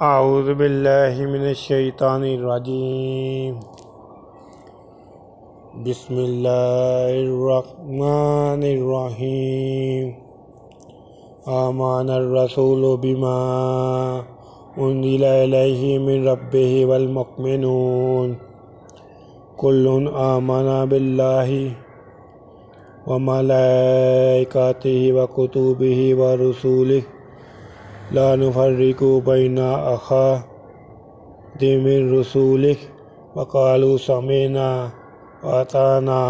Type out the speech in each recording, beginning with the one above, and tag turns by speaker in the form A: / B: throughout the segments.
A: اعوذ باللہ من الشیطان الرجیم بسم اللہ الرحمن الرحیم آمن الرسول بما انزل الیہ من ربہ والمؤمنون کل آمن باللہ وملائکتہ وکتبہ ورسلہ لا نفرق بین احد من رسولہ وقالوا سمعنا وأطعنا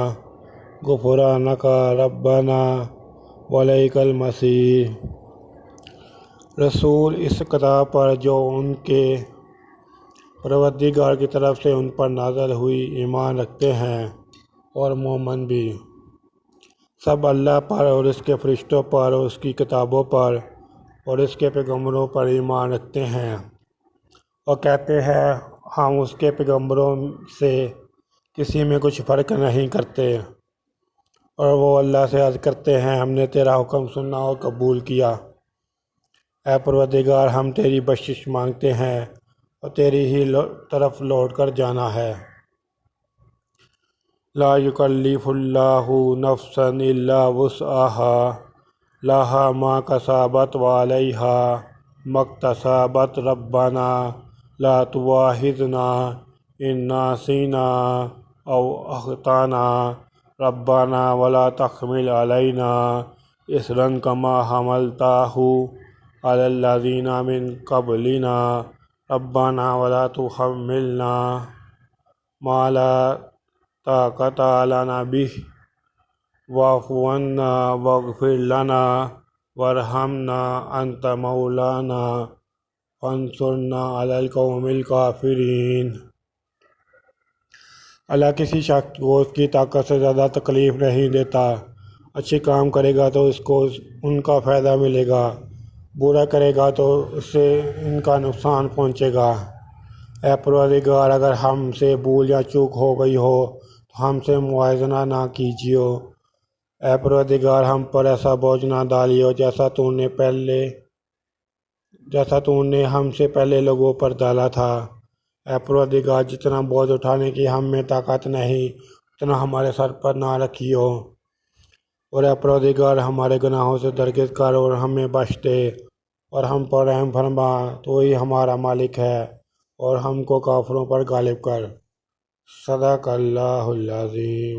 A: غفرانک ربنا وإلیک المصیر۔ رسول اس کتاب پر جو ان کے پروردگار کی طرف سے ان پر نازل ہوئی ایمان رکھتے ہیں، اور مومن بھی سب اللہ پر اور اس کے فرشتوں پر اور اس کی کتابوں پر اور اس کے پیغمبروں پر ایمان رکھتے ہیں، اور کہتے ہیں ہم اس کے پیغمبروں سے کسی میں کچھ فرق نہیں کرتے، اور وہ اللہ سے عرض کرتے ہیں ہم نے تیرا حکم سنا اور قبول کیا۔ اے پروردگار، ہم تیری بخشش مانگتے ہیں اور تیری ہی طرف لوٹ کر جانا ہے۔ لا یکلف اللہ نفسا الا وسعها لها ما کسبت وعلیہا ما اکتسبت ربنا لا تؤاخذنا ان نسینا او اخطأنا ربنا ولا تحمل علینا اصرا کما حملتہ علی الذین من قبلنا ربنا ولا تحملنا ما لا طاقت لنا به واعف عنا واغفر لنا وارحمنا انت مولانا فانصرنا علی القوم الکافرین۔ اللہ کسی شخص کو اس کی طاقت سے زیادہ تکلیف نہیں دیتا۔ اچھے کام کرے گا تو اس کو ان کا فائدہ ملے گا، برا کرے گا تو اس سے ان کا نقصان پہنچے گا۔ اے پروردگار، اگر ہم سے بھول یا چوک ہو گئی ہو تو ہم سے موازنہ نہ کیجیے۔ اے پروردگار، ہم پر ایسا بوجھ نہ ڈالیو جیسا تو نے ہم سے پہلے لوگوں پر ڈالا تھا۔ اے پروردگار، جتنا بوجھ اٹھانے کی ہم میں طاقت نہیں اتنا ہمارے سر پر نہ رکھیو، اور اے پروردگار ہمارے گناہوں سے درگزر کر اور ہمیں بخش دے، اور ہم پر رحم فرما، تو ہی ہمارا مالک ہے، اور ہم کو کافروں پر غالب کر۔ صدق اللہ العظیم۔